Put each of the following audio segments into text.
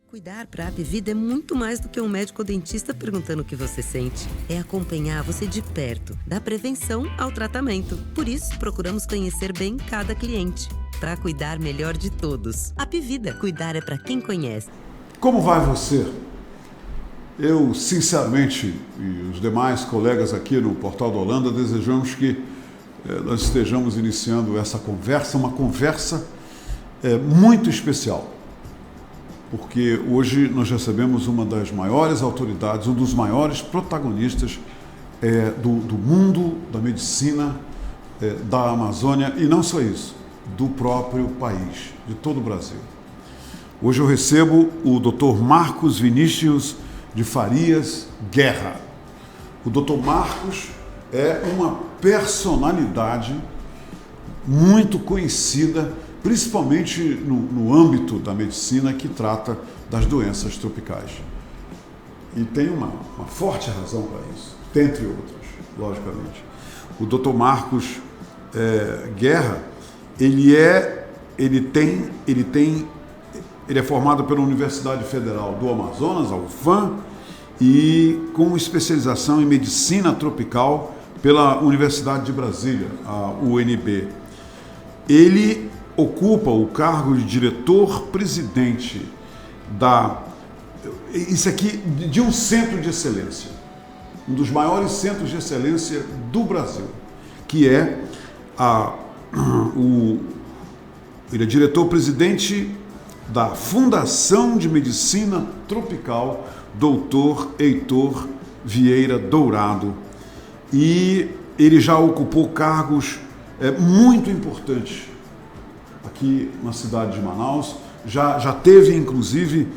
Cuidar para a Apivida é muito mais do que um médico ou dentista perguntando o que você sente. É acompanhar você de perto, da prevenção ao tratamento. Por isso, procuramos conhecer bem cada cliente, para cuidar melhor de todos. Apivida, cuidar é para quem conhece. Como vai você? Eu, sinceramente, e os demais colegas aqui no Portal da Holanda, desejamos que nós estejamos iniciando essa conversa, uma conversa muito especial. Porque hoje nós recebemos uma das maiores autoridades, um dos maiores protagonistas do mundo da medicina da Amazônia, e não só isso, do próprio país, de todo o Brasil. Hoje eu recebo o Dr. Marcos Vinícius de Farias Guerra. O Dr. Marcos é uma personalidade muito conhecida, principalmente no âmbito da medicina que trata das doenças tropicais. E tem uma forte razão para isso, dentre outras, logicamente. O Dr. Marcos Guerra, ele é formado pela Universidade Federal do Amazonas, a UFAM, e com especialização em medicina tropical pela Universidade de Brasília, a UNB. Ele ocupa o cargo de diretor-presidente de um centro de excelência, um dos maiores centros de excelência do Brasil, que ele é diretor-presidente da Fundação de Medicina Tropical Dr. Heitor Vieira Dourado, e ele já ocupou cargos muito importantes aqui na cidade de Manaus, já teve inclusive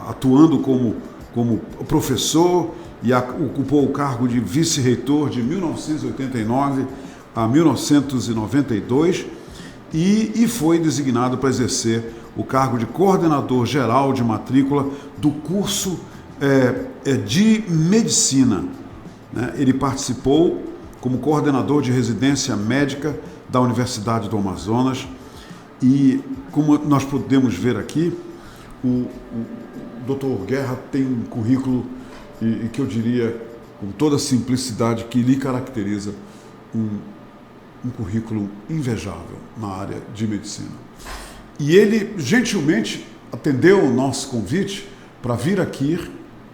atuando como professor e ocupou o cargo de vice-reitor de 1989 a 1992 e foi designado para exercer o cargo de coordenador geral de matrícula do curso de medicina. Ele participou como coordenador de residência médica da Universidade do Amazonas e, como nós podemos ver aqui, o Dr. Guerra tem um currículo e que eu diria, com toda a simplicidade que lhe caracteriza, um currículo invejável na área de medicina. E ele gentilmente atendeu o nosso convite para vir aqui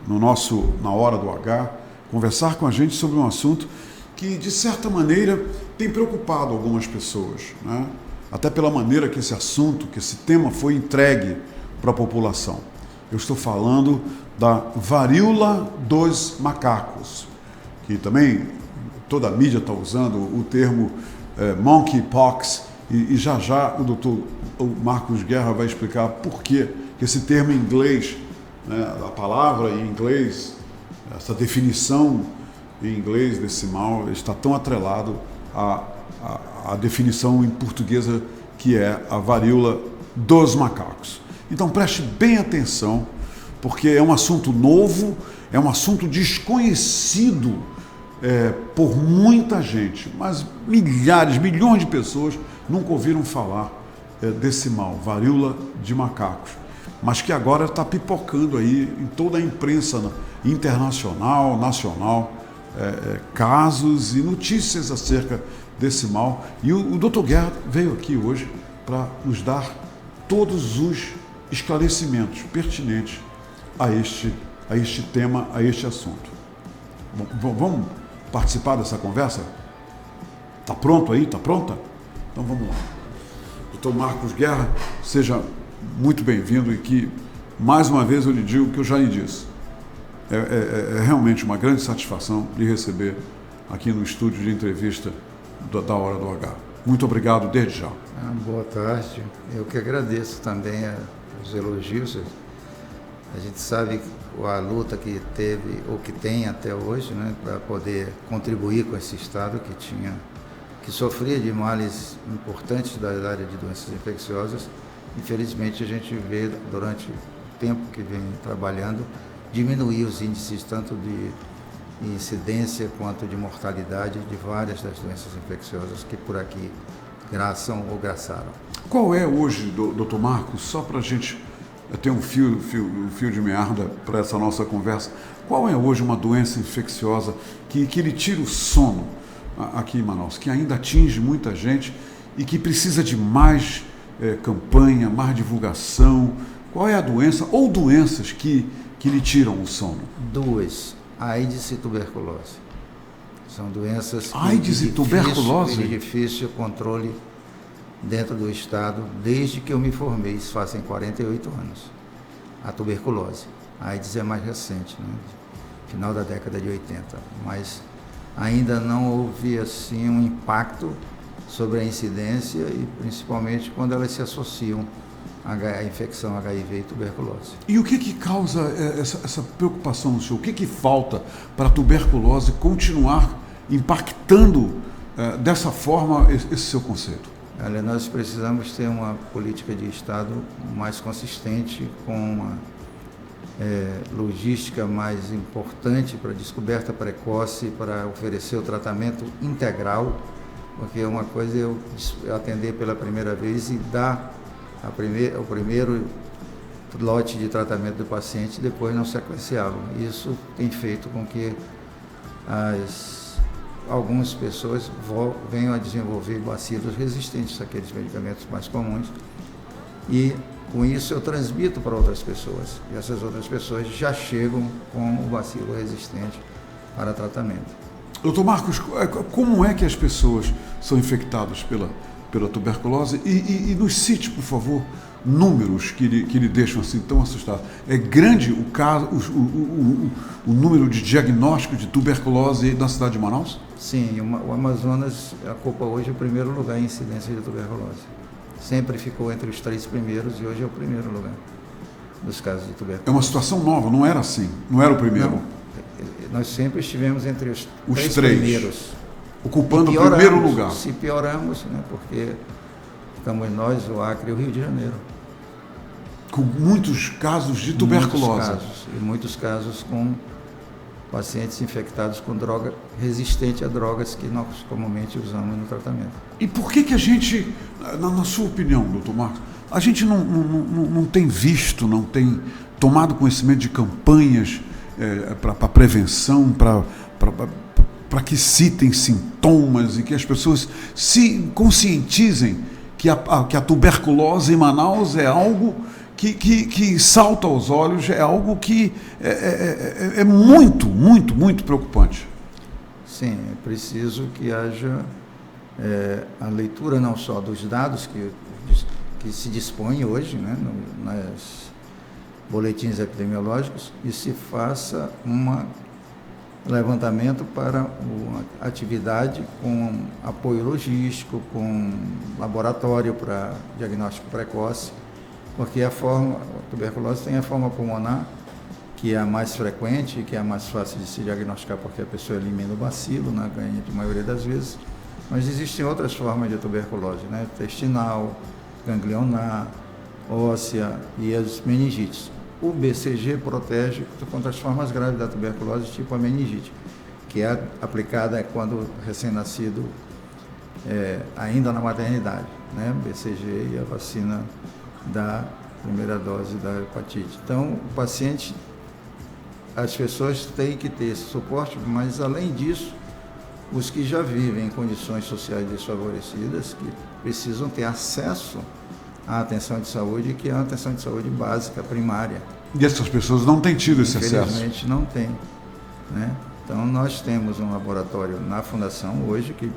na Hora do H, conversar com a gente sobre um assunto que, de certa maneira, tem preocupado algumas pessoas, né? Até pela maneira que esse tema foi entregue para a população. Eu estou falando da varíola dos macacos, que também toda a mídia está usando o termo monkeypox, e já o doutor Marcos Guerra vai explicar por que esse termo em inglês, né, a palavra em inglês, essa definição em inglês desse mal está tão atrelado à definição em portuguesa que é a varíola dos macacos. Então preste bem atenção, porque é um assunto novo, é um assunto desconhecido por muita gente, mas milhões de pessoas nunca ouviram falar desse mal, varíola de macacos, mas que agora está pipocando aí em toda a imprensa internacional, nacional, casos e notícias acerca desse mal. E o Dr. Guerra veio aqui hoje para nos dar todos os esclarecimentos pertinentes a este tema, a este assunto. Bom, vamos participar dessa conversa? Está pronto aí? Está pronta? Então vamos lá. Dr. Marcos Guerra, seja muito bem-vindo e que, mais uma vez, eu lhe digo o que eu já lhe disse. É realmente uma grande satisfação lhe receber aqui no estúdio de entrevista da Hora do H. Muito obrigado desde já. Boa tarde. Eu que agradeço também os elogios. A gente sabe a luta que teve ou que tem até hoje, né, para poder contribuir com esse estado que sofria de males importantes da área de doenças infecciosas. Infelizmente a gente vê durante o tempo que vem trabalhando diminuir os índices tanto de incidência quanto de mortalidade de várias das doenças infecciosas que por aqui graçam ou graçaram. Qual é hoje, doutor Marcos, só para a gente eu tenho um fio de meada para essa nossa conversa. Qual é hoje uma doença infecciosa que lhe tira o sono aqui em Manaus, que ainda atinge muita gente e que precisa de mais campanha, mais divulgação? Qual é a doença ou doenças que lhe tiram o sono? Duas: AIDS e tuberculose. São doenças AIDS e tuberculose? De difícil controle dentro do Estado, desde que eu me formei, isso fazem 48 anos. A tuberculose. A AIDS é mais recente, né? Final da década de 80, mas ainda não houve assim um impacto sobre a incidência e principalmente quando elas se associam à infecção HIV e tuberculose. E o que causa essa preocupação no senhor? O que falta para a tuberculose continuar impactando dessa forma esse seu conceito? Olha, nós precisamos ter uma política de Estado mais consistente, com uma logística mais importante para descoberta precoce, para oferecer o tratamento integral, porque uma coisa é eu atender pela primeira vez e dar o primeiro lote de tratamento do paciente e depois não sequenciá-lo. Isso tem feito com que algumas pessoas venham a desenvolver bacilos resistentes àqueles medicamentos mais comuns e com isso eu transmito para outras pessoas e essas outras pessoas já chegam com o bacilo resistente para tratamento. Doutor Marcos, como é que as pessoas são infectadas pela tuberculose e nos cite, por favor, números que lhe deixam assim tão assustado? É grande o caso, o número de diagnósticos de tuberculose na cidade de Manaus? Sim, o Amazonas ocupa hoje o primeiro lugar em incidência de tuberculose. Sempre ficou entre os 3 primeiros e hoje é o primeiro lugar dos casos de tuberculose. É uma situação nova, não era assim, não era o primeiro? Não, nós sempre estivemos entre os 3 três primeiros. Ocupando o primeiro lugar. Se pioramos, né, porque ficamos nós, o Acre e o Rio de Janeiro. Com muitos casos de tuberculose. Muitos casos com pacientes infectados com droga resistente a drogas que nós comumente usamos no tratamento. E por que a gente, na sua opinião, doutor Marcos, a gente não tem visto, não tem tomado conhecimento de campanhas para prevenção, para que citem sintomas e que as pessoas se conscientizem que a tuberculose em Manaus é algo que salta aos olhos, é algo que é muito, muito, muito preocupante. Sim, é preciso que haja a leitura não só dos dados que se dispõe hoje, né, nas boletins epidemiológicos, e se faça um levantamento para uma atividade com apoio logístico, com laboratório para diagnóstico precoce, porque a tuberculose tem a forma pulmonar, que é a mais frequente, que é a mais fácil de se diagnosticar, porque a pessoa elimina o bacilo, na grande maioria das vezes, mas existem outras formas de tuberculose, né? Intestinal, ganglionar, óssea e as meningites. O BCG protege contra as formas graves da tuberculose, tipo a meningite, que é aplicada quando recém-nascido, ainda na maternidade, né? BCG e a vacina da primeira dose da hepatite. Então, o paciente, as pessoas têm que ter esse suporte, mas além disso, os que já vivem em condições sociais desfavorecidas, que precisam ter acesso à atenção de saúde, que é uma atenção de saúde básica, primária. E essas pessoas não têm tido esse acesso? Infelizmente não tem, né? Então, nós temos um laboratório na Fundação hoje que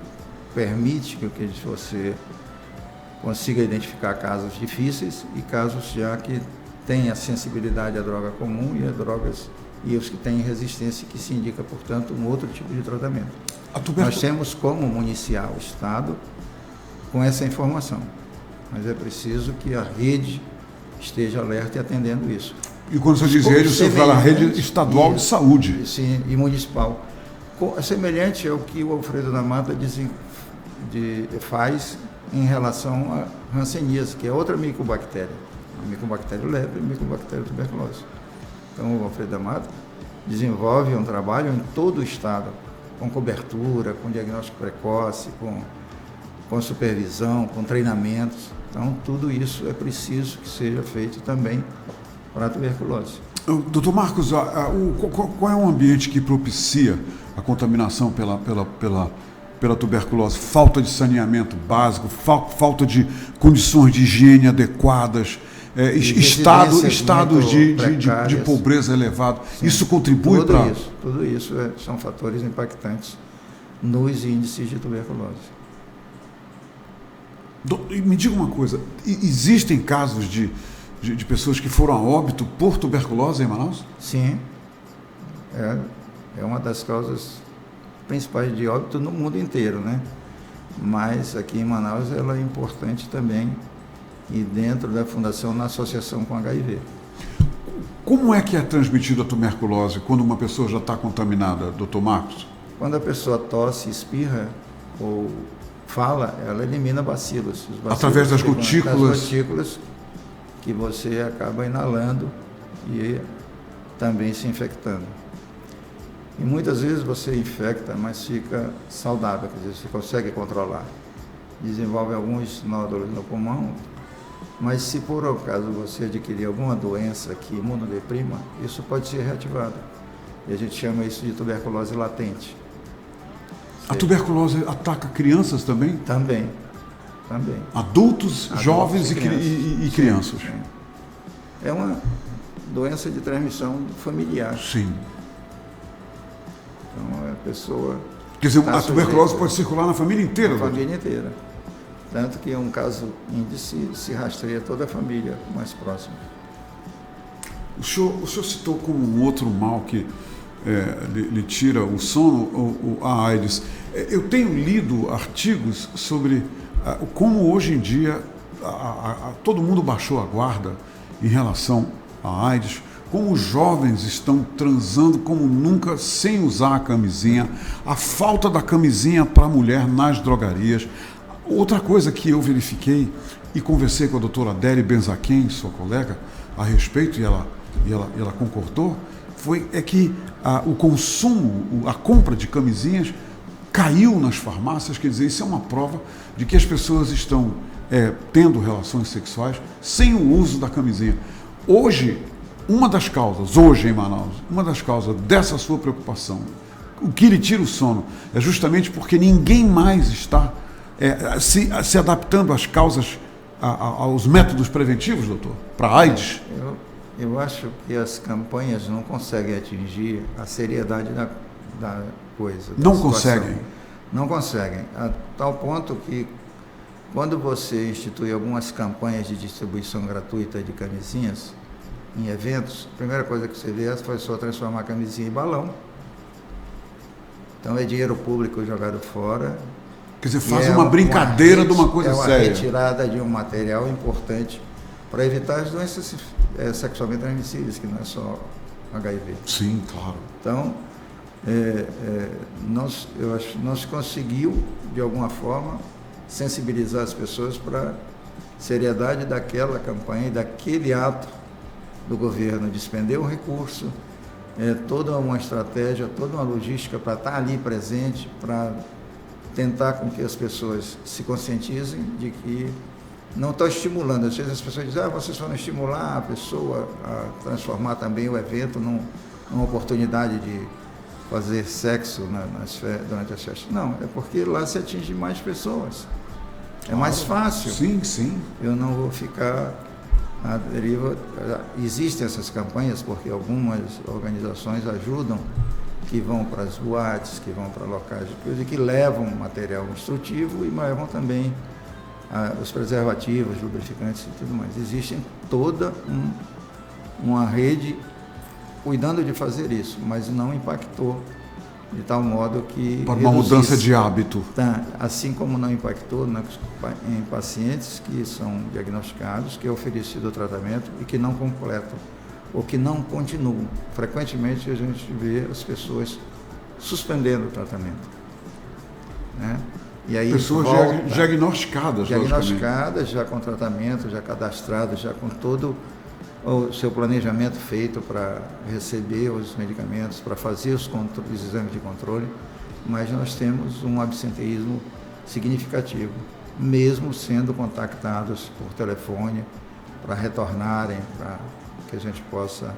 permite que você consiga identificar casos difíceis e casos já que têm a sensibilidade à droga comum e a drogas e os que têm resistência, que se indica, portanto, um outro tipo de tratamento. Nós temos como municiar o Estado com essa informação, mas é preciso que a rede esteja alerta e atendendo isso. E quando você diz rede, você fala rede estadual de saúde. Sim, e municipal. Semelhante ao que o Alfredo da Mata faz em relação à hanseníase, que é outra micobactéria, a micobactéria lepra e a micobactéria tuberculose. Então, o Alfredo da Mata desenvolve um trabalho em todo o estado, com cobertura, com diagnóstico precoce, com supervisão, com treinamentos. Então, tudo isso é preciso que seja feito também para a tuberculose. Doutor Marcos, qual é o ambiente que propicia a contaminação pela tuberculose? Falta de saneamento básico, falta de condições de higiene adequadas, estado de pobreza elevado. Sim. Isso contribui para... Tudo isso são fatores impactantes nos índices de tuberculose. Me diga uma coisa, existem casos de pessoas que foram a óbito por tuberculose em Manaus? Sim, é uma das causas principais de óbito no mundo inteiro, né? Mas aqui em Manaus ela é importante também, e dentro da fundação na associação com HIV. Como é que é transmitida a tuberculose quando uma pessoa já está contaminada, doutor Marcos? Quando a pessoa tosse, espirra ou fala, ela elimina bacilos. Através das gotículas? Das gotículas que você acaba inalando e também se infectando. E muitas vezes você infecta, mas fica saudável, quer dizer, você consegue controlar. Desenvolve alguns nódulos no pulmão, mas se por acaso você adquirir alguma doença que imunodeprima, isso pode ser reativado. E a gente chama isso de tuberculose latente. A tuberculose ataca crianças também? Também. Adultos jovens e crianças. Sim. É uma doença de transmissão familiar. Sim. Então a pessoa... Quer dizer, a tuberculose pode circular na família inteira? Na família inteira. Tanto que um caso índice se rastreia toda a família mais próxima. O senhor citou como um outro mal que lhe tira o sono, a AIDS. Eu tenho lido artigos sobre como hoje em dia todo mundo baixou a guarda em relação à AIDS, como os jovens estão transando como nunca sem usar a camisinha, a falta da camisinha para a mulher nas drogarias. Outra coisa que eu verifiquei e conversei com a doutora Adélia Benzaquem, sua colega, a respeito, e ela concordou, é que o consumo, a compra de camisinhas caiu nas farmácias. Quer dizer, isso é uma prova de que as pessoas estão tendo relações sexuais sem o uso da camisinha. Hoje em Manaus, uma das causas dessa sua preocupação, o que lhe tira o sono, é justamente porque ninguém mais está se adaptando às causas, aos métodos preventivos, doutor, para a AIDS. Eu acho que as campanhas não conseguem atingir a seriedade da coisa. Não conseguem? Não conseguem, a tal ponto que quando você institui algumas campanhas de distribuição gratuita de camisinhas em eventos, a primeira coisa que você vê é a pessoa transformar a camisinha em balão. Então é dinheiro público jogado fora. Quer dizer, faz uma brincadeira de uma coisa séria. É uma retirada de um material importante para evitar as doenças sexualmente transmissíveis, que não é só HIV. Sim, claro. Então, eu acho que nós conseguiu, de alguma forma, sensibilizar as pessoas para a seriedade daquela campanha e daquele ato do governo de expender um recurso, toda uma estratégia, toda uma logística para estar ali presente, para tentar com que as pessoas se conscientizem de que não estão estimulando. Às vezes as pessoas dizem, vocês foram estimular a pessoa a transformar também o evento numa oportunidade de fazer sexo durante as festas. Não, é porque lá se atinge mais pessoas. É mais fácil. Sim, sim. Eu não vou ficar à deriva. Existem essas campanhas porque algumas organizações ajudam, que vão para as boates, que vão para locais de coisa, que levam material instrutivo e levam também os preservativos, lubrificantes e tudo mais. Existe toda uma rede cuidando de fazer isso, mas não impactou de tal modo que... Para uma mudança de hábito. Assim como não impactou em pacientes que são diagnosticados, que é oferecido o tratamento e que não completam, ou que não continuam. Frequentemente a gente vê as pessoas suspendendo o tratamento. Né? E aí pessoas diagnosticadas, já com tratamento, já cadastradas, já com todo o seu planejamento feito para receber os medicamentos, para fazer os exames de controle, mas nós temos um absenteísmo significativo, mesmo sendo contactados por telefone para retornarem, para que a gente possa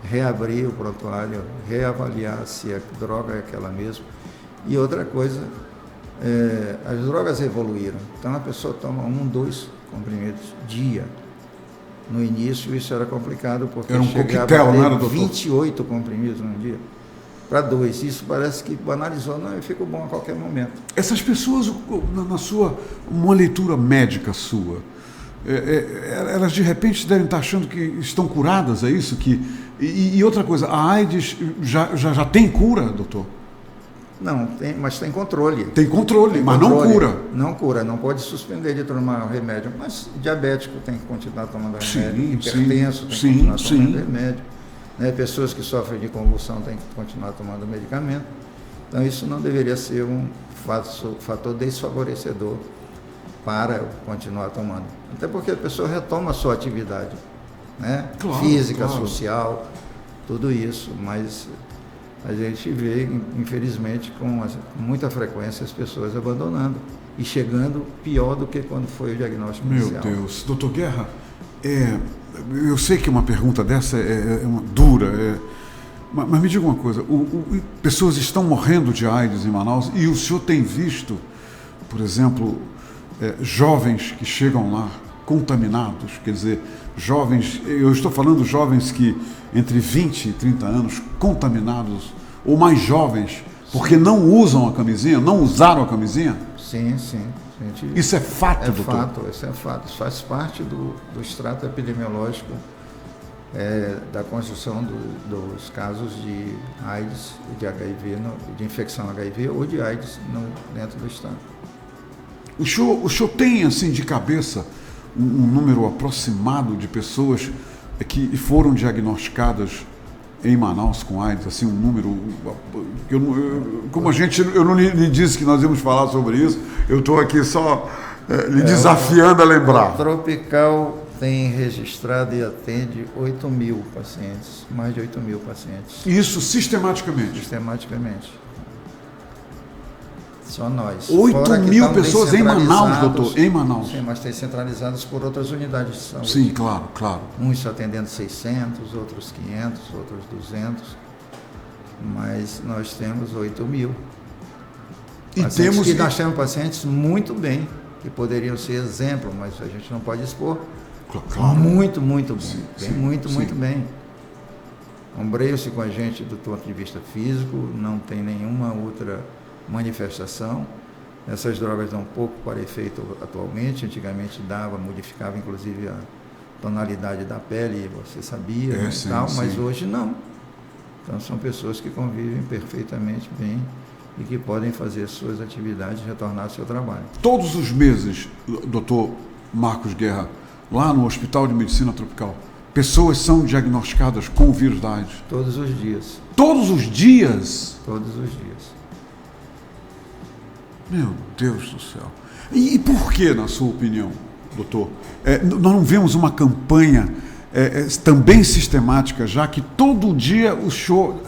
reabrir o prontuário, reavaliar se a droga é aquela mesmo. E outra coisa, as drogas evoluíram. Então a pessoa toma 1, 2 comprimidos dia. No início isso era complicado, porque era um chegava coquetel, a não era, ter doutor? 28 comprimidos num dia. Para 2. Isso parece que banalizou, não, eu fico bom a qualquer momento. Essas pessoas, uma leitura médica sua, elas de repente devem estar achando que estão curadas, é isso? E outra coisa, a AIDS já tem cura, doutor? Não, mas tem controle. Tem controle, mas não cura. Não cura, não pode suspender de tomar remédio. Mas diabético tem que continuar tomando remédio, hipertenso tem que continuar tomando remédio. Né? Pessoas que sofrem de convulsão têm que continuar tomando medicamento. Então isso não deveria ser um fator desfavorecedor para continuar tomando. Até porque a pessoa retoma a sua atividade, né? Claro, física, claro. social, tudo isso, mas a gente vê, infelizmente, com muita frequência as pessoas abandonando e chegando pior do que quando foi o diagnóstico inicial. Meu Deus, doutor Guerra, eu sei que uma pergunta dessa é dura, mas me diga uma coisa, pessoas estão morrendo de AIDS em Manaus e o senhor tem visto, por exemplo, jovens que chegam lá contaminados, quer dizer, jovens, eu estou falando jovens que entre 20 e 30 anos, contaminados, ou mais jovens, porque não usam a camisinha, não usaram a camisinha? Sim. Isso é fato, doutor? Isso é fato. Isso faz parte do extrato epidemiológico da construção dos casos de AIDS, de HIV, de infecção HIV ou de AIDS dentro do estado. O senhor tem, assim, de cabeça, um número aproximado de pessoas que foram diagnosticadas em Manaus com AIDS, assim, um número... Eu não lhe disse que nós íamos falar sobre isso, eu estou aqui só lhe desafiando a lembrar. O Tropical tem registrado e atende 8.000 pacientes, mais de 8.000 pacientes. Isso sistematicamente? Sistematicamente. Só nós. 8.000 pessoas em Manaus, doutor, em Manaus. Sim, mas tem centralizadas por outras unidades de saúde. Sim, claro. Uns atendendo 600, outros 500, outros 200, mas nós temos 8.000. Nós temos pacientes muito bem, que poderiam ser exemplo, mas a gente não pode expor. Claro. Muito bom. Sim, muito bem. Ombreiam-se com a gente do ponto de vista físico, não tem nenhuma outra manifestação. Essas drogas dão pouco para efeito atualmente, antigamente modificava inclusive a tonalidade da pele, você sabia, mas hoje não. Então são pessoas que convivem perfeitamente bem e que podem fazer suas atividades e retornar ao seu trabalho. Todos os meses, doutor Marcos Guerra, lá no Hospital de Medicina Tropical, pessoas são diagnosticadas com o vírus da AIDS? Todos os dias. Todos os dias? Todos os dias. Meu Deus do céu. E por que, na sua opinião, doutor, nós não vemos uma campanha também sistemática, já que todo dia o senhor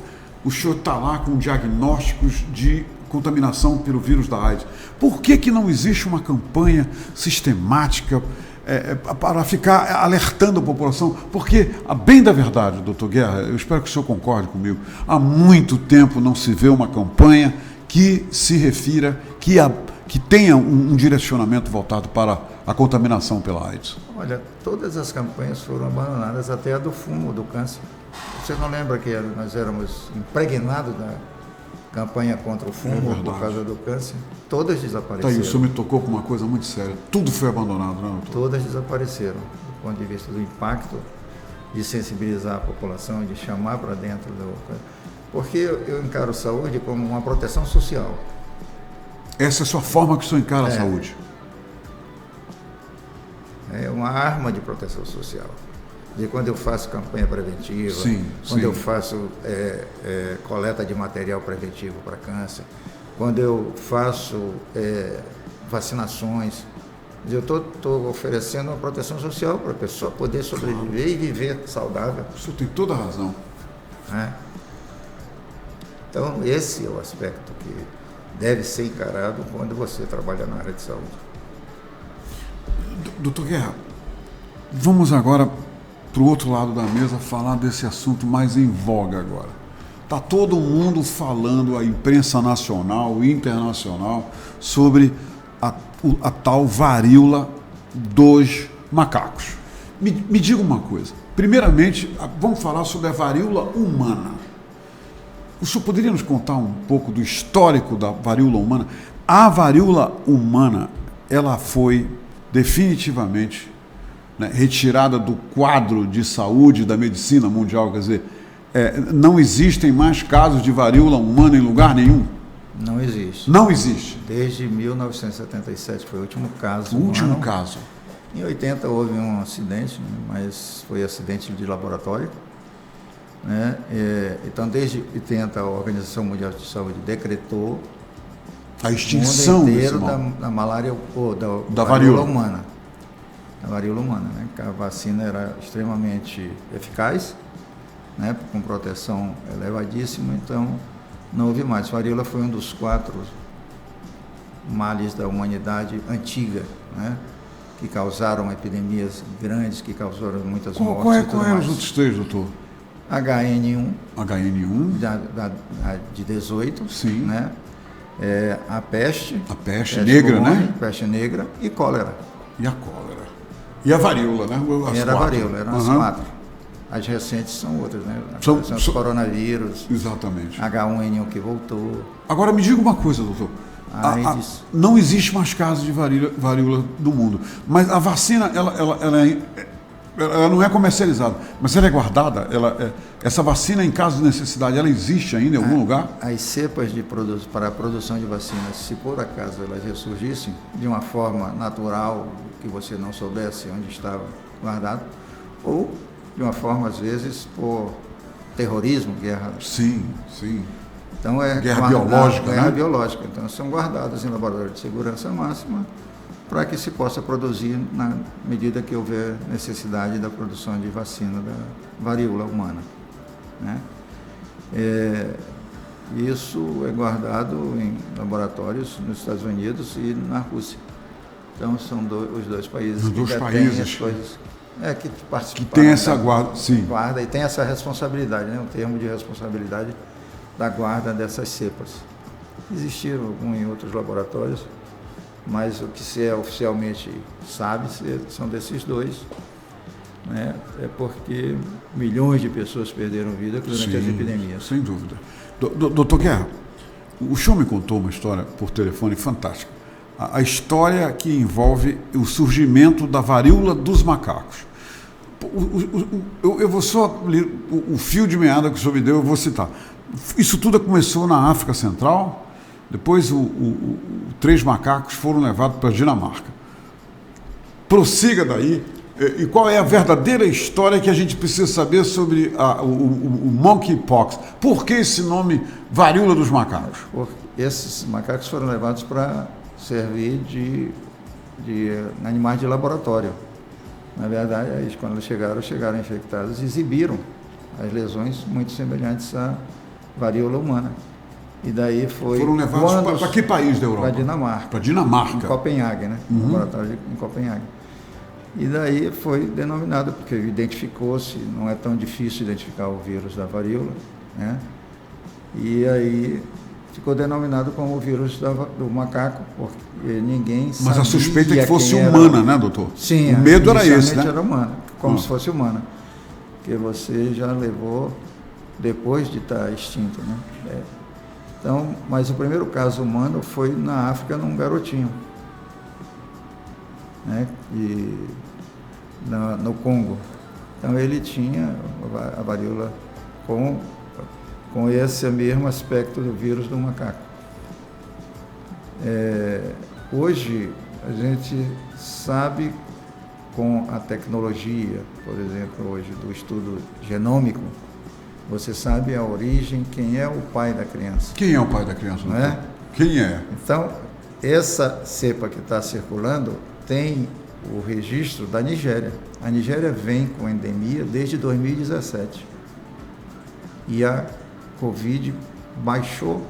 está lá com diagnósticos de contaminação pelo vírus da AIDS? Por que não existe uma campanha sistemática para ficar alertando a população? Porque, a bem da verdade, doutor Guerra, eu espero que o senhor concorde comigo, há muito tempo não se vê uma campanha que se refira, que tenha um direcionamento voltado para a contaminação pela AIDS. Olha, todas as campanhas foram abandonadas, até a do fumo, do câncer. Você não lembra que nós éramos impregnados da campanha contra o fumo por causa do câncer? Todas desapareceram. Tá aí, o senhor me tocou com uma coisa muito séria. Tudo foi abandonado, não, doutor? Todas desapareceram, do ponto de vista do impacto, de sensibilizar a população, de chamar para dentro do... Porque eu encaro a saúde como uma proteção social. Essa é a sua forma que o senhor encara a saúde? É uma arma de proteção social. E quando eu faço campanha preventiva, quando eu faço coleta de material preventivo para câncer, quando eu faço vacinações, eu estou oferecendo uma proteção social para a pessoa poder sobreviver e viver saudável. O senhor tem toda a razão. Então, esse é o aspecto que deve ser encarado quando você trabalha na área de saúde. Doutor Guerra, vamos agora para o outro lado da mesa falar desse assunto mais em voga agora. Está todo mundo falando, a imprensa nacional e internacional, sobre a tal varíola dos macacos. Me diga uma coisa. Primeiramente, vamos falar sobre a varíola humana. O senhor poderia nos contar um pouco do histórico da varíola humana? A varíola humana, ela foi definitivamente, né, retirada do quadro de saúde da medicina mundial, quer dizer, não existem mais casos de varíola humana em lugar nenhum? Não existe. Não existe. Desde 1977 foi o último caso. O último caso. Em 80 houve um acidente, né, mas foi acidente de laboratório. Né? Então, desde 80, a Organização Mundial de Saúde decretou a extinção o mundo inteiro da malária ou da varíola humana. Da varíola humana, né? Que a vacina era extremamente eficaz, né? Com proteção elevadíssima, então não houve mais. Varíola foi um dos 4 males da humanidade antiga, né? Que causaram epidemias grandes, que causaram muitas mortes. Qual eram os outros 3, doutor? HN1. HN1. De 18. Sim. Né? A peste. A peste negra, bubônica, né? Peste negra e cólera. E a cólera. E a varíola, né? Era a varíola, eram as 4. As recentes são outras, né? São os coronavírus. Exatamente. H1N1 que voltou. Agora me diga uma coisa, doutor. Não existe mais casos de varíola no mundo, mas a vacina ela não é comercializada, mas ela é guardada. Essa vacina, em caso de necessidade, ela existe ainda em algum lugar? As cepas para a produção de vacinas, se por acaso elas ressurgissem de uma forma natural, que você não soubesse onde estava guardado, ou de uma forma, às vezes, por terrorismo, guerra. Sim. Então guerra biológica, guerra né? biológica. Então são guardadas em laboratório de segurança máxima para que se possa produzir na medida que houver necessidade da produção de vacina da varíola humana, né? Isso é guardado em laboratórios nos Estados Unidos e na Rússia. Então são os dois países os que dois já países têm as coisas, que participam. Que tem essa guarda, sim. Guarda e tem essa responsabilidade, né? Um termo de responsabilidade da guarda dessas cepas. Existiram alguns em outros laboratórios, mas o que se oficialmente sabe são desses 2, né? É porque milhões de pessoas perderam vida durante as epidemias. Sem dúvida. Doutor Guerra, o senhor me contou uma história por telefone fantástica. A história que envolve o surgimento da varíola dos macacos. Eu vou só ler o fio de meada que o senhor me deu, eu vou citar. Isso tudo começou na África Central, depois 3 macacos foram levados para a Dinamarca. Prossiga daí, e qual é a verdadeira história que a gente precisa saber sobre o monkeypox? Por que esse nome varíola dos macacos? Esses macacos foram levados para servir de animais de laboratório. Na verdade, eles, quando chegaram infectados, exibiram as lesões muito semelhantes à varíola humana. E daí foram levados para que país da Europa? Para Dinamarca. Para Dinamarca. Em Copenhague, né? Laboratório em Copenhague. E daí foi denominado, porque identificou-se, não é tão difícil identificar o vírus da varíola, né? E aí ficou denominado como o vírus do macaco, porque ninguém sabia. Mas a suspeita é que fosse humana, né, doutor? Sim. O medo era esse, né? Era humana, como se fosse humana. Porque você já levou depois de estar extinto, né? Então, mas o primeiro caso humano foi na África, num garotinho, né? No Congo. Então ele tinha a varíola com esse mesmo aspecto do vírus do macaco. Hoje a gente sabe, com a tecnologia, por exemplo, hoje do estudo genômico, você sabe a origem, quem é o pai da criança. Quem é o pai da criança? Não é? Quem é? Então, essa cepa que está circulando tem o registro da Nigéria. A Nigéria vem com endemia desde 2017. E a Covid baixou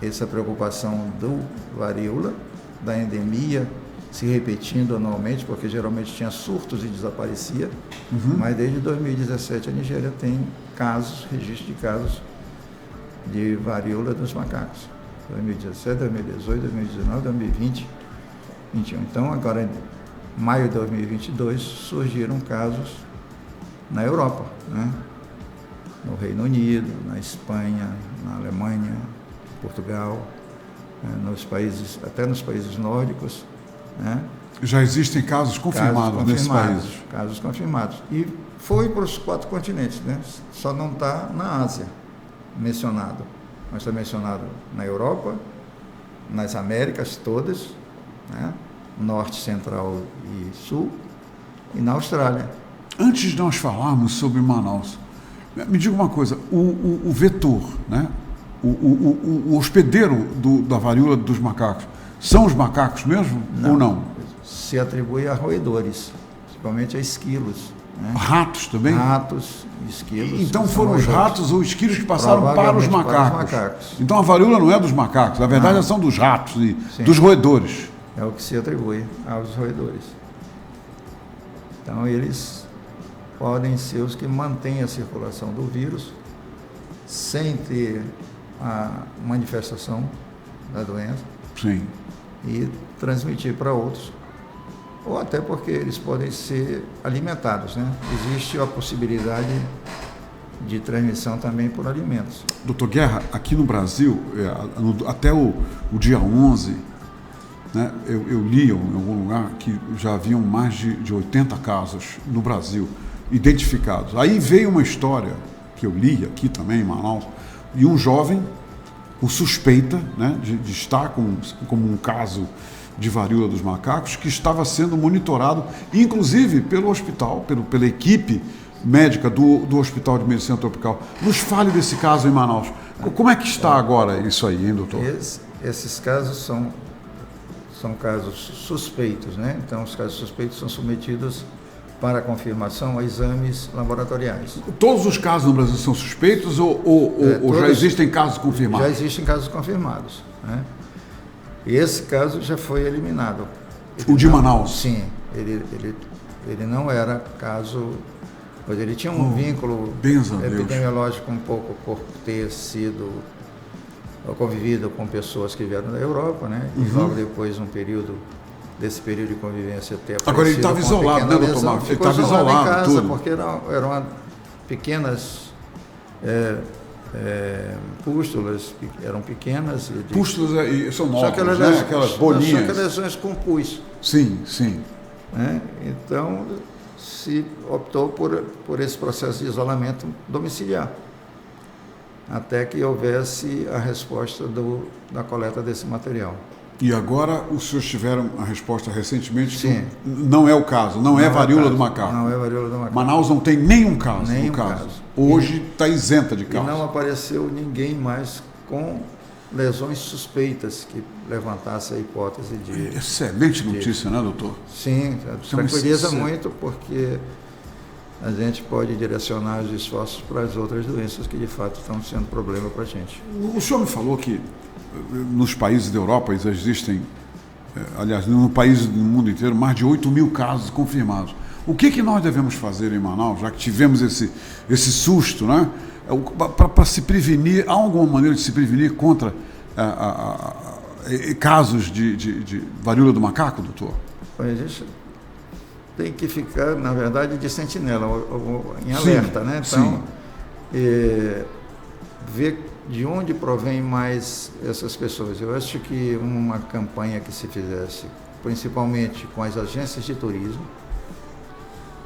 essa preocupação do varíola, da endemia se repetindo anualmente, porque geralmente tinha surtos e desaparecia, mas desde 2017 a Nigéria tem registro de casos de varíola dos macacos. 2017, 2018, 2019, 2020, 2021. Então, agora em maio de 2022 surgiram casos na Europa, né? No Reino Unido, na Espanha, na Alemanha, Portugal, até nos países nórdicos, né? Já existem casos confirmados nesses países. Casos confirmados. E foi para os 4 continentes, né? Só não está na Ásia mencionado. Mas está mencionado na Europa, nas Américas todas, né? Norte, Central e Sul, e na Austrália. Antes de nós falarmos sobre Manaus, me diga uma coisa, o vetor, né? O hospedeiro da varíola dos macacos, são os macacos mesmo ou não? Se atribui a roedores, principalmente a esquilos. Né? Ratos também? Ratos, esquilos. Então foram os ratos ou esquilos que passaram para os macacos. Então a varíola não é dos macacos, na verdade são dos ratos e dos roedores. É o que se atribui aos roedores. Então eles podem ser os que mantêm a circulação do vírus sem ter a manifestação da doença. Sim. E transmitir para outros. Ou até porque eles podem ser alimentados, né? Existe a possibilidade de transmissão também por alimentos. Doutor Guerra, aqui no Brasil, até o dia 11, né, eu li em algum lugar que já haviam mais de 80 casos no Brasil identificados. Aí veio uma história que eu li aqui também em Manaus, e um jovem, o suspeita, né, de estar como um caso de varíola dos macacos, que estava sendo monitorado, inclusive pelo hospital, pela equipe médica do Hospital de Medicina Tropical. Nos fale desse caso em Manaus. Como é que está agora isso aí, hein, doutor? Esses casos são casos suspeitos, né? Então, os casos suspeitos são submetidos para confirmação a exames laboratoriais. Todos os casos no Brasil são suspeitos ou já existem casos confirmados? Já existem casos confirmados, né? E esse caso já foi eliminado. O de Manaus? Sim, ele não era caso, pois ele tinha um vínculo epidemiológico um pouco por ter sido convivido com pessoas que vieram da Europa, né? E logo depois desse período de convivência ter aparecido. Agora ele estava isolado, né, doutor Marcos? Ele estava isolado em casa, tudo. porque eram pequenas pústulas, eram pequenas. Pústulas são novas, né? Aquelas bolinhas. Só que lesões com pus. Sim, sim. Né? Então, se optou por esse processo de isolamento domiciliar, até que houvesse a resposta da coleta desse material. E agora os senhores tiveram a resposta recentemente? Sim. Não é o caso, não é varíola do macaco. Não é varíola do macaco. Manaus não tem nenhum caso. Hoje está isenta de casos. E não apareceu ninguém mais com lesões suspeitas que levantasse a hipótese de... Excelente notícia, né, doutor? Sim, tranquiliza muito, porque a gente pode direcionar os esforços para as outras doenças que de fato estão sendo problema para a gente. O senhor me falou que nos países da Europa existem, aliás, no país do mundo inteiro, mais de 8 mil casos confirmados. O que nós devemos fazer em Manaus, já que tivemos esse susto, né? Para se prevenir, há alguma maneira de se prevenir contra casos de varíola do macaco, doutor? A gente tem que ficar, na verdade, de sentinela, em alerta, né? Então, ver de onde provém mais essas pessoas. Eu acho que uma campanha que se fizesse, principalmente com as agências de turismo,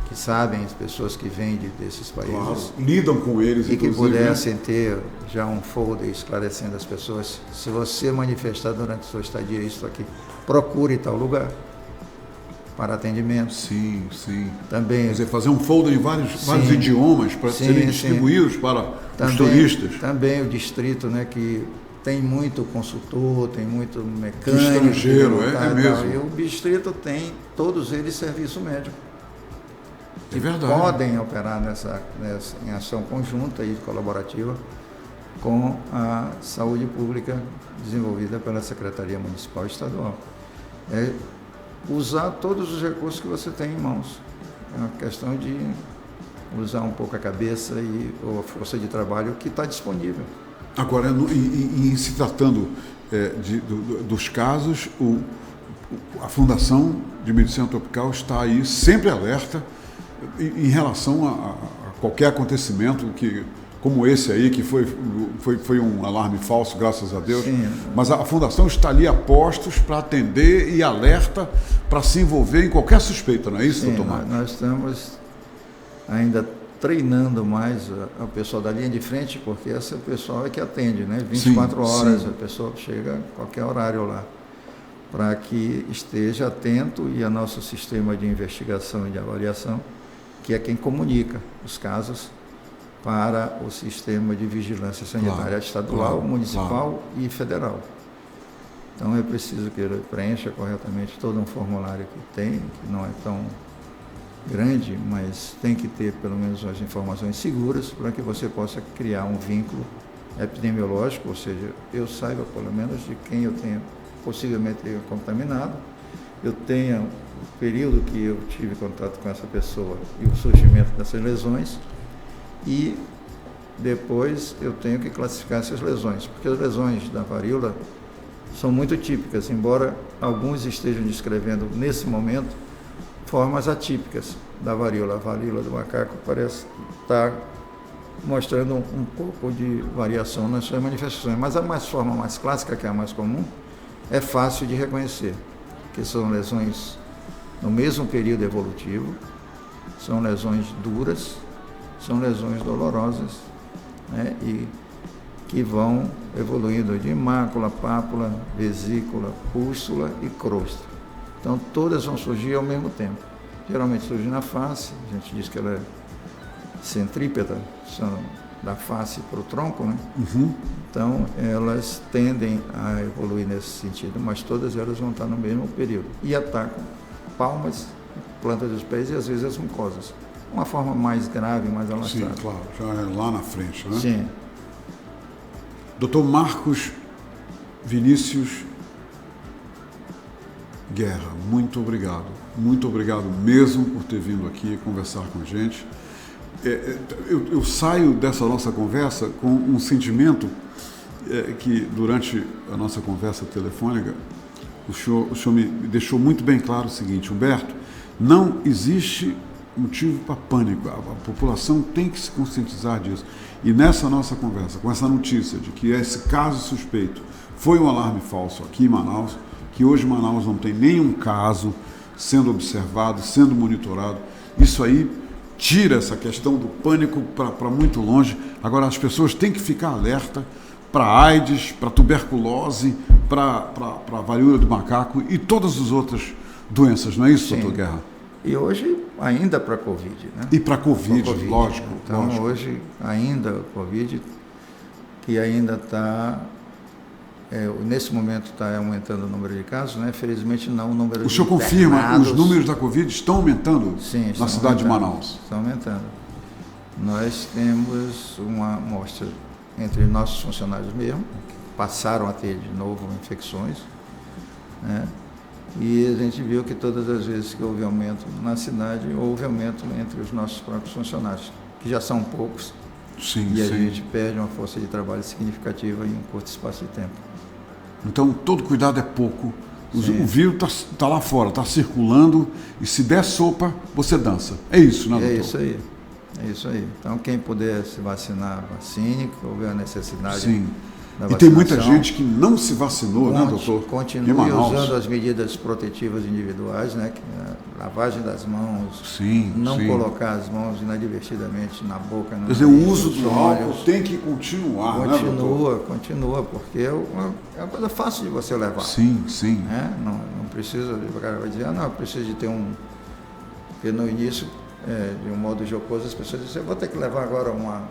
que sabem as pessoas que vêm desses países, claro, lidam com eles, e que pudessem ter já um folder esclarecendo as pessoas: se você manifestar durante a sua estadia isso aqui, procure tal lugar para atendimento. Sim, sim. Também, quer dizer, fazer um folder em vários idiomas para serem distribuídos para os turistas. Também o distrito, né, que tem muito consultor, tem muito mecânico. Estrangeiro, é mesmo. E o distrito tem, todos eles, serviço médico. É verdade. Podem operar em ação conjunta e colaborativa com a saúde pública desenvolvida pela Secretaria Municipal e Estadual. usar todos os recursos que você tem em mãos. É uma questão de usar um pouco a cabeça ou a força de trabalho que está disponível. Agora, em se tratando dos casos, a Fundação de Medicina Tropical está aí sempre alerta em relação a qualquer acontecimento como esse aí, que foi um alarme falso, graças a Deus. Sim. Mas a Fundação está ali a postos para atender e alerta para se envolver em qualquer suspeita, não é isso, doutor Marcos? Nós estamos ainda treinando mais o pessoal da linha de frente, porque esse pessoal é que atende, né? 24 horas, sim. A pessoa chega a qualquer horário lá, para que esteja atento, e a nosso sistema de investigação e de avaliação, que é quem comunica os casos para o sistema de vigilância sanitária estadual, municipal e federal. Então é preciso que ele preencha corretamente todo um formulário que tem, que não é tão grande, mas tem que ter pelo menos as informações seguras para que você possa criar um vínculo epidemiológico, ou seja, eu saiba pelo menos de quem eu tenho possivelmente contaminado, eu tenha o período que eu tive contato com essa pessoa e o surgimento dessas lesões, e depois eu tenho que classificar essas lesões, porque as lesões da varíola são muito típicas, embora alguns estejam descrevendo nesse momento formas atípicas da varíola. A varíola do macaco parece estar mostrando um pouco de variação nas suas manifestações, mas a forma mais clássica, que é a mais comum, é fácil de reconhecer, que são lesões no mesmo período evolutivo, são lesões duras, são lesões dolorosas, né, e que vão evoluindo de mácula, pápula, vesícula, pústula e crosta. Então, todas vão surgir ao mesmo tempo. Geralmente surge na face, a gente diz que ela é centrípeta, são da face para o tronco, né? Uhum. Então, elas tendem a evoluir nesse sentido, mas todas elas vão estar no mesmo período. E atacam palmas, plantas dos pés e às vezes as mucosas. Uma forma mais grave, mais alastrada. Sim, claro, já é lá na frente, né? Sim. Dr. Marcos Vinícius Guerra, muito obrigado. Muito obrigado mesmo por ter vindo aqui conversar com a gente. Eu saio dessa nossa conversa com um sentimento que, durante a nossa conversa telefônica, o senhor me deixou muito bem claro o seguinte: Humberto, não existe motivo para pânico, a população tem que se conscientizar disso. E nessa nossa conversa, com essa notícia de que esse caso suspeito foi um alarme falso aqui em Manaus, que hoje Manaus não tem nenhum caso sendo observado, sendo monitorado, isso aí tira essa questão do pânico para muito longe. Agora, as pessoas têm que ficar alerta para AIDS, para tuberculose, para a varíola do macaco e todas as outras doenças, não é isso, doutor Guerra? E hoje ainda para a Covid, né? E para a COVID, lógico. Então, lógico. Hoje ainda a Covid, que ainda está, nesse momento está aumentando o número de casos, né? Felizmente não o número de internados. O senhor confirma que os números da Covid estão aumentando? Sim, na cidade de Manaus? Estão aumentando. Nós temos uma amostra entre nossos funcionários mesmo, que passaram a ter de novo infecções, né? E a gente viu que todas as vezes que houve aumento na cidade, houve aumento entre os nossos próprios funcionários, que já são poucos, sim, e a sim. gente perde uma força de trabalho significativa em um curto espaço de tempo. Então, todo cuidado é pouco. O vírus está lá fora, está circulando, e se der sopa, você dança. É isso, né, doutor? É isso aí. É isso aí. Então, quem puder se vacinar, vacine, que houver a necessidade. Sim. Da e tem muita gente que não se vacinou, né, doutor? Continue usando as medidas protetivas individuais, né? Lavagem das mãos, não colocar as mãos inadvertidamente na boca. Quer dizer, o uso do álcool tem que continuar, né, doutor? Continua, porque é uma coisa fácil de você levar. Sim. Né? Não precisa, o cara vai dizer, não, eu preciso de ter porque no início, de um modo jocoso, as pessoas dizem, eu vou ter que levar agora uma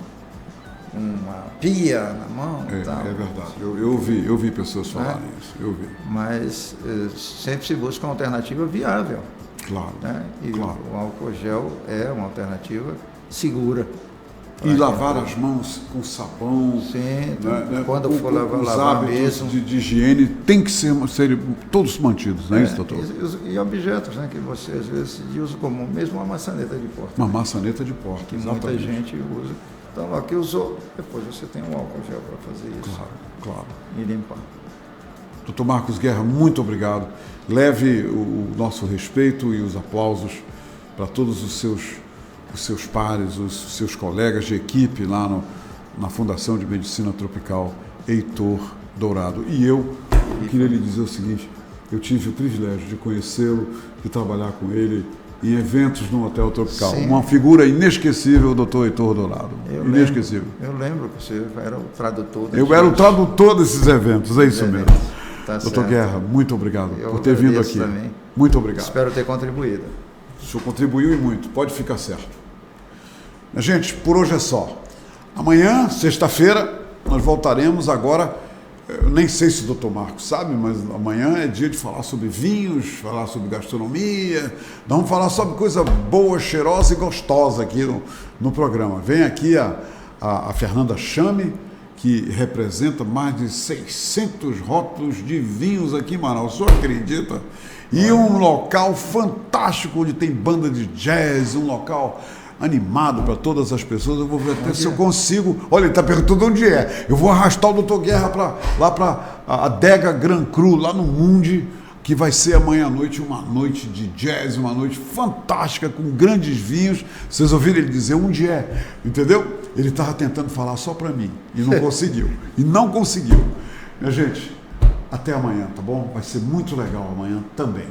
pia na mão e tal. É verdade, eu vi pessoas falarem isso, eu vi. Mas sempre se busca uma alternativa viável. Claro, né? E claro. o álcool gel é uma alternativa segura, E lavar as mãos com sabão. Sim, né? quando for lavar, os lavar hábitos mesmo. de higiene tem que ser todos mantidos, não é isso, doutor? E objetos, né, que você às vezes usa como mesmo uma maçaneta de porta. Uma maçaneta de porta, Que exatamente. muita gente usa. Então, aqui usou, depois você tem um álcool gel para fazer isso. Claro. E limpar. Doutor Marcos Guerra, muito obrigado. Leve o nosso respeito e os aplausos para todos os seus pares, os seus colegas de equipe lá na Fundação de Medicina Tropical Heitor Dourado. E eu queria lhe dizer o seguinte, eu tive o privilégio de conhecê-lo, de trabalhar com ele em eventos no Hotel Tropical. Sim. Uma figura inesquecível, o doutor Heitor Dourado. Inesquecível. Eu lembro que você era o tradutor. Eu era o tradutor desses eventos, é isso mesmo. Tá Doutor certo. Guerra, muito obrigado Eu por ter vindo agradeço aqui. também. Muito obrigado. Espero ter contribuído. O senhor contribuiu e muito, pode ficar certo. Gente, por hoje é só. Amanhã, sexta-feira, nós voltaremos agora. Eu nem sei se o doutor Marcos sabe, mas amanhã é dia de falar sobre vinhos, falar sobre gastronomia. Nós vamos falar sobre coisa boa, cheirosa e gostosa aqui no programa. Vem aqui a Fernanda Chame, que representa mais de 600 rótulos de vinhos aqui em Manaus. O senhor acredita? E um local fantástico, onde tem banda de jazz, um local animado para todas as pessoas. Eu vou ver até se eu consigo. Olha, ele está perguntando onde é. Eu vou arrastar o doutor Guerra lá para a Adega Gran Cru, lá no Mundi, que vai ser amanhã à noite uma noite de jazz, uma noite fantástica, com grandes vinhos. Vocês ouviram ele dizer onde é, entendeu? Ele estava tentando falar só para mim e não conseguiu. Minha gente, até amanhã, tá bom? Vai ser muito legal amanhã também.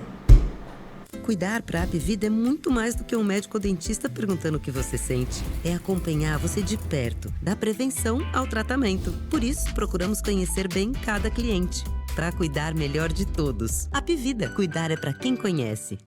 Cuidar para a Apvida é muito mais do que um médico ou dentista perguntando o que você sente. É acompanhar você de perto, da prevenção ao tratamento. Por isso, procuramos conhecer bem cada cliente, para cuidar melhor de todos. Apvida, cuidar é para quem conhece.